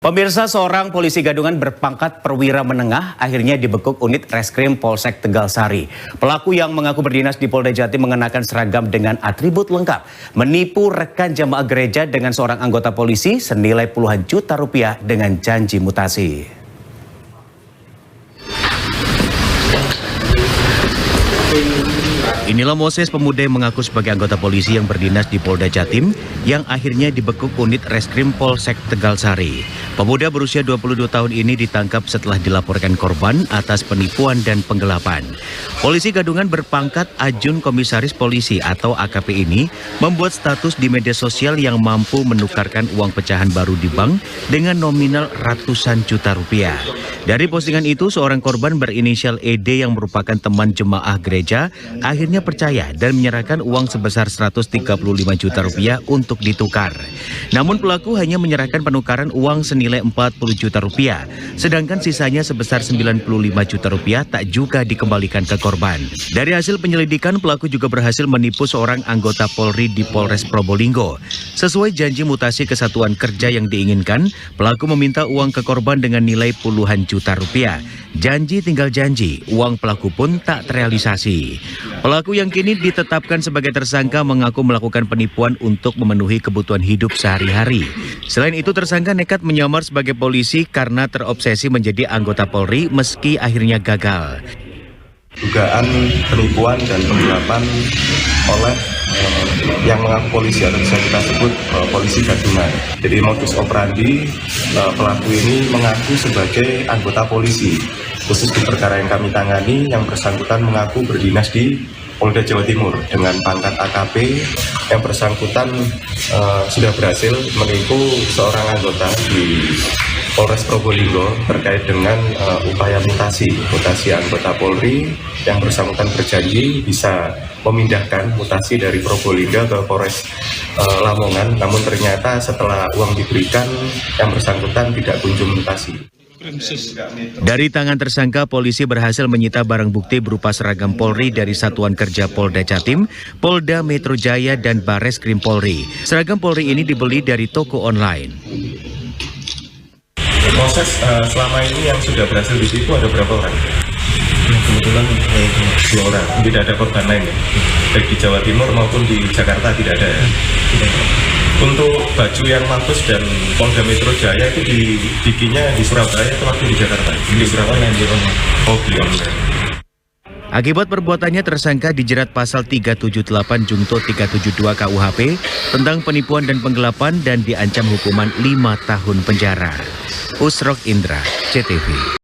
Pemirsa, seorang polisi gadungan berpangkat perwira menengah akhirnya dibekuk unit Reskrim Polsek Tegalsari. Pelaku yang mengaku berdinas di Polda Jatim mengenakan seragam dengan atribut lengkap, menipu rekan jamaah gereja dengan seorang anggota polisi senilai puluhan juta rupiah dengan janji mutasi. Inilah Moses, pemuda yang mengaku sebagai anggota polisi yang berdinas di Polda Jatim yang akhirnya dibekuk unit Reskrim Polsek Tegalsari. Pemuda berusia 22 tahun ini ditangkap setelah dilaporkan korban atas penipuan dan penggelapan. Polisi gadungan berpangkat Ajun Komisaris Polisi atau AKP ini membuat status di media sosial yang mampu menukarkan uang pecahan baru di bank dengan nominal ratusan juta rupiah. Dari postingan itu, seorang korban berinisial ED yang merupakan teman jemaah gereja akhirnya percaya dan menyerahkan uang sebesar 135 juta rupiah untuk ditukar. Namun pelaku hanya menyerahkan penukaran uang senilai 40 juta rupiah, sedangkan sisanya sebesar 95 juta rupiah tak juga dikembalikan ke korban. Dari hasil penyelidikan, pelaku juga berhasil menipu seorang anggota Polri di Polres Probolinggo. Sesuai janji mutasi kesatuan kerja yang diinginkan, pelaku meminta uang ke korban dengan nilai puluhan juta rupiah. Janji tinggal janji, uang pelaku pun tak terrealisasi. Pelaku yang kini ditetapkan sebagai tersangka mengaku melakukan penipuan untuk memenuhi kebutuhan hidup sehari-hari. Selain itu, tersangka nekat menyamar sebagai polisi karena terobsesi menjadi anggota Polri meski akhirnya gagal. Dugaan penipuan dan penggelapan oleh yang mengaku polisi atau bisa kita sebut polisi gadungan. Jadi modus operandi pelaku ini mengaku sebagai anggota polisi. Khusus di perkara yang kami tangani, yang bersangkutan mengaku berdinas di Polda Jawa Timur dengan pangkat AKP. Yang bersangkutan sudah berhasil menipu seorang anggota di Polres Probolinggo terkait dengan upaya mutasi anggota Polri. Yang bersangkutan berjanji bisa memindahkan mutasi dari Probolinggo ke Polres Lamongan, namun ternyata setelah uang diberikan yang bersangkutan tidak kunjung mutasi. Dari tangan tersangka, polisi berhasil menyita barang bukti berupa seragam Polri dari Satuan Kerja Polda Jatim, Polda Metro Jaya, dan Bareskrim Polri. Seragam Polri ini dibeli dari toko online. Proses selama ini yang sudah berhasil ditipu ada berapa orang? Kebetulan 2 orang, tidak ada korban lain ya? Baik di Jawa Timur maupun di Jakarta tidak ada ya? Untuk baju yang Mabes dan Polda Metro Jaya itu dibikinnya di Surabaya atau waktu di Jakarta? Di Surabaya. Oh, beli online. Akibat perbuatannya, tersangka dijerat pasal 378 Jungto 372 KUHP tentang penipuan dan penggelapan dan diancam hukuman 5 tahun penjara. Usrok Indra, CTV.